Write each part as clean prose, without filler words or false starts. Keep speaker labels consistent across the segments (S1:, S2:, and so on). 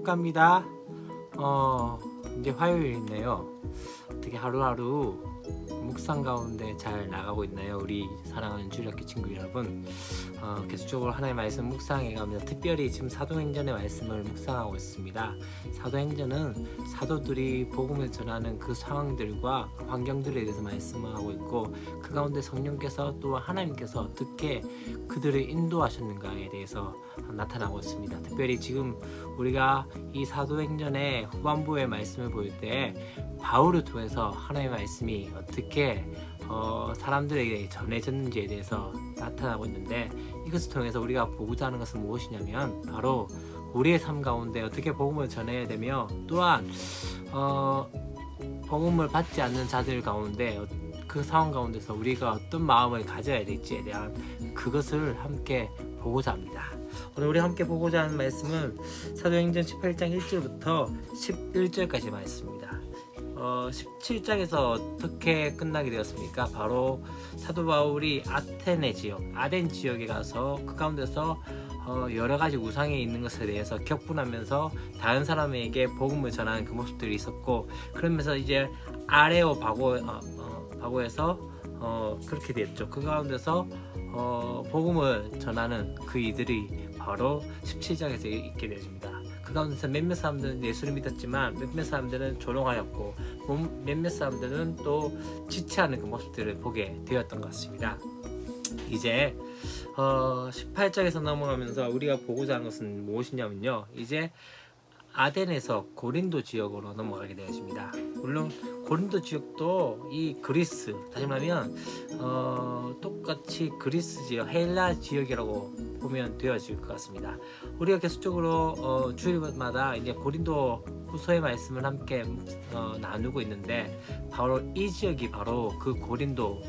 S1: 축하합니다. 이제 화요일이네요. 어떻게 하루하루 묵상 가운데 잘 나가고 있나요? 우리 사랑하는 주일학교 친구 여러분. 계속적으로 하나님의 말씀 묵상해가면서 특별히 지금 사도행전의 말씀을 묵상하고 있습니다. 사도행전은 사도들이 복음을 전하는 그 상황들과 환경들에 대해서 말씀을 하고 있고, 그 가운데 성령께서 또 하나님께서 어떻게 그들을 인도하셨는가에 대해서 나타나고 있습니다. 특별히 지금 우리가 이 사도행전의 후반부의 말씀을 볼 때 바울을 통해서 하나님의 말씀이 어떻게 사람들에게 전해졌는지에 대해서 나타나고 있는데, 이것을 통해서 우리가 보고자 하는 것은 무엇이냐면 바로 우리의 삶 가운데 어떻게 복음을 전해야 되며, 또한 복음을 받지 않는 자들 가운데 그 상황 가운데서 우리가 어떤 마음을 가져야 될지에 대한 그것을 함께 보고자 합니다. 오늘 우리 함께 보고자 하는 말씀은 사도행전 18장 1절부터 11절까지 말씀입니다. 17장에서 어떻게 끝나게 되었습니까? 바로 사도 바울이 아테네 지역, 아덴 지역에 가서 그 가운데서 여러 가지 우상에 있는 것에 대해서 격분하면서 다른 사람에게 복음을 전하는 그 모습들이 있었고, 그러면서 이제 바고에서 그렇게 됐죠. 그 가운데서 복음을 전하는 그 이들이 바로 17장에서 있게 되어집니다. 그 가운데서 몇몇 사람들은 예수를 믿었지만 몇몇 사람들은 조롱하였고, 몇몇 사람들은 또 지체하는 그 모습들을 보게 되었던 것 같습니다. 이제 18장에서 넘어가면서 우리가 보고자 하는 것은 무엇이냐면요, 이제 아덴에서 고린도 지역으로 넘어가게 되었습니다. 물론 고린도 지역도 이 그리스, 다시 말하면 똑같이 그리스 지역, 헬라 지역이라고 보면 되어질 것 같습니다. 우리가 계속적으로 주일마다 이제 고린도 후서의 말씀을 함께 나누고 있는데, 바로 이 지역이 바로 그 고린도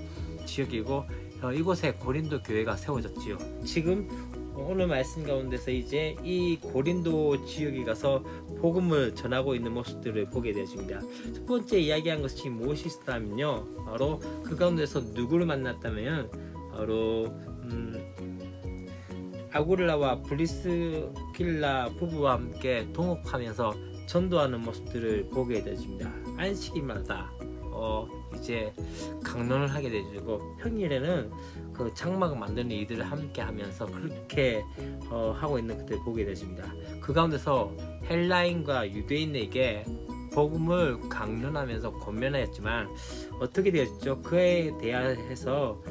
S1: 지역이고, 이곳에 고린도 교회가 세워졌지요. 지금 오늘 말씀 가운데서 이제 이 고린도 지역에 가서 복음을 전하고 있는 모습들을 보게 되어집니다. 첫 번째 이야기한 것이 무엇이 있었다면요, 바로 그 가운데서 누구를 만났다면 바로 아굴라와 브리스길라 부부와 함께 동업하면서 전도하는 모습들을 보게 되어집니다. 안식일마다 이제 강론을 하게 되고, 평일에는 그 장막을 만드는 이들을 함께 하면서 그렇게 하고 있는 그들 보게 되십니다. 그 가운데서 헬라인과 유대인에게 복음을 강론하면서 권면하였지만 어떻게 되었죠? 그에 대해서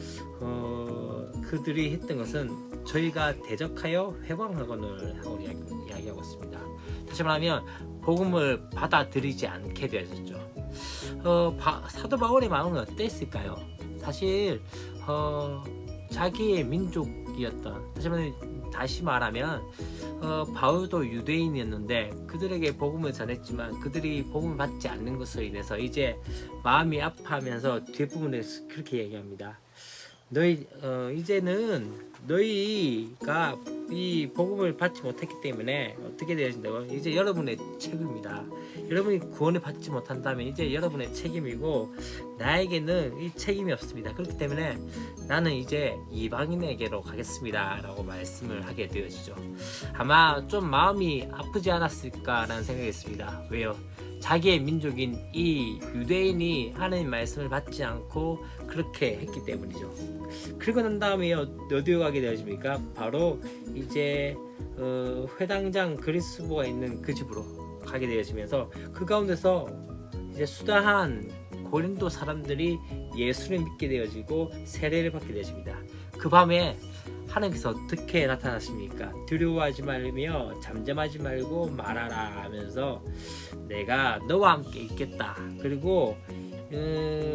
S1: 그들이 했던 것은 저희가 대적하여 회방하거늘 하고 이야기하고 있습니다. 다시 말하면 복음을 받아들이지 않게 되었죠. 사도 바울의 마음은 어땠을까요? 사실 자기의 민족이었던, 다시 말하면 바울도 유대인이었는데 그들에게 복음을 전했지만 그들이 복음을 받지 않는 것으로 인해서 이제 마음이 아파하면서 뒷부분에서 그렇게 얘기합니다. 이제는 너희가 이 복음을 받지 못했기 때문에 어떻게 되어진다고? 이제 여러분의 책임입니다. 여러분이 구원을 받지 못한다면 이제 여러분의 책임이고, 나에게는 이 책임이 없습니다. 그렇기 때문에 나는 이제 이방인에게로 가겠습니다 라고 말씀을 하게 되어지죠. 아마 좀 마음이 아프지 않았을까라는 생각이 있습니다. 왜요? 자기의 민족인 이 유대인이 하나님 말씀을 받지 않고 그렇게 했기 때문이죠. 그리고 난 다음에 어디로 가게 되어집니까? 바로 이제 회당장 그리스도가 있는 그 집으로 가게 되어지면서 그 가운데서 이제 수다한 고린도 사람들이 예수를 믿게 되어지고 세례를 받게 되어집니다. 그 밤에 하나님께서 어떻게 나타나십니까? 두려워하지 말며 잠잠하지 말고 말하라 하면서 내가 너와 함께 있겠다. 그리고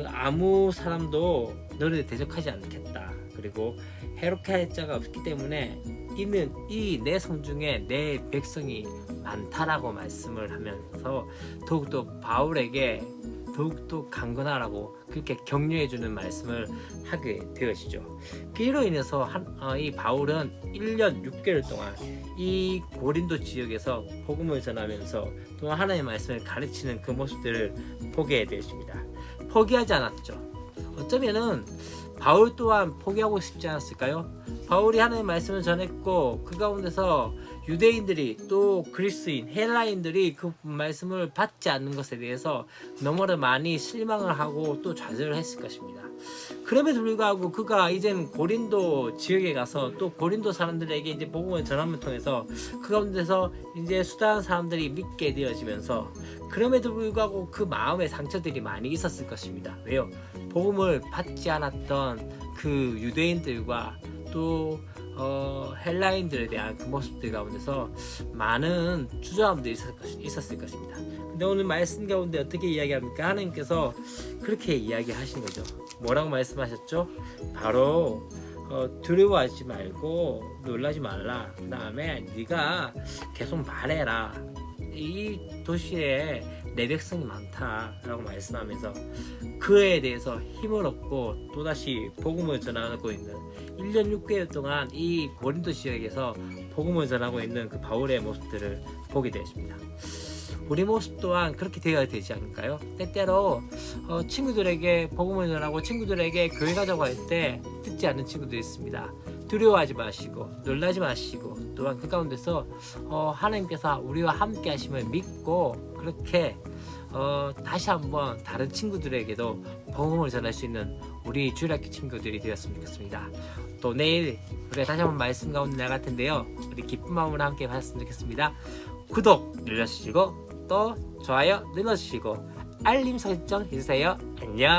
S1: 아무 사람도 너를 대적하지 않겠다. 그리고 해롭게 할 자가 없기 때문에 이는 이 내 성중에 내 백성이 많다라고 말씀을 하면서 더욱더 바울에게 더욱더 강건하라고 그렇게 격려해주는 말씀을 하게 되어지죠. 그로 인해서 이 바울은 1년 6개월 동안 이 고린도 지역에서 복음을 전하면서 또 하나님의 말씀을 가르치는 그 모습들을 보게 되었습니다. 포기하지 않았죠. 어쩌면은 바울 또한 포기하고 싶지 않았을까요? 바울이 하나님의 말씀을 전했고 그 가운데서 유대인들이 또 그리스인, 헬라인들이 그 말씀을 받지 않는 것에 대해서 너무나 많이 실망을 하고 또 좌절을 했을 것입니다. 그럼에도 불구하고 그가 이제는 고린도 지역에 가서 또 고린도 사람들에게 이제 복음을 전함을 통해서 그 가운데서 이제 수다한 사람들이 믿게 되어지면서 그럼에도 불구하고 그 마음의 상처들이 많이 있었을 것입니다. 왜요? 복음을 받지 않았던 그 유대인들과 또 헬라인들에 대한 그 모습들 가운데서 많은 주저함들이 있었을 것입니다. 근데 오늘 말씀 가운데 어떻게 이야기합니까? 하나님께서 그렇게 이야기하신 거죠. 뭐라고 말씀하셨죠? 바로 두려워하지 말고 놀라지 말라. 그 다음에 네가 계속 말해라. 이 도시에 내 백성이 많다라고 말씀하면서 그에 대해서 힘을 얻고 또다시 복음을 전하고 있는 1년 6개월 동안 이 고린도 지역에서 복음을 전하고 있는 그 바울의 모습들을 보게 되었습니다. 우리 모습 또한 그렇게 되어야 되지 않을까요? 때때로 친구들에게 복음을 전하고 친구들에게 교회 가자고 할 때 듣지 않는 친구들이 있습니다. 두려워하지 마시고 놀라지 마시고 또한 그 가운데서 하나님께서 우리와 함께 하심을 믿고 그렇게 다시 한번 다른 친구들에게도 복음을 전할 수 있는 우리 주일학교 친구들이 되었으면 좋겠습니다. 또 내일 우리가 다시 한번 말씀 가운데 나갈 텐데요. 우리 기쁜 마음으로 함께 봤으면 좋겠습니다. 구독 눌러주시고 또 좋아요 눌러주시고 알림 설정 해주세요. 안녕.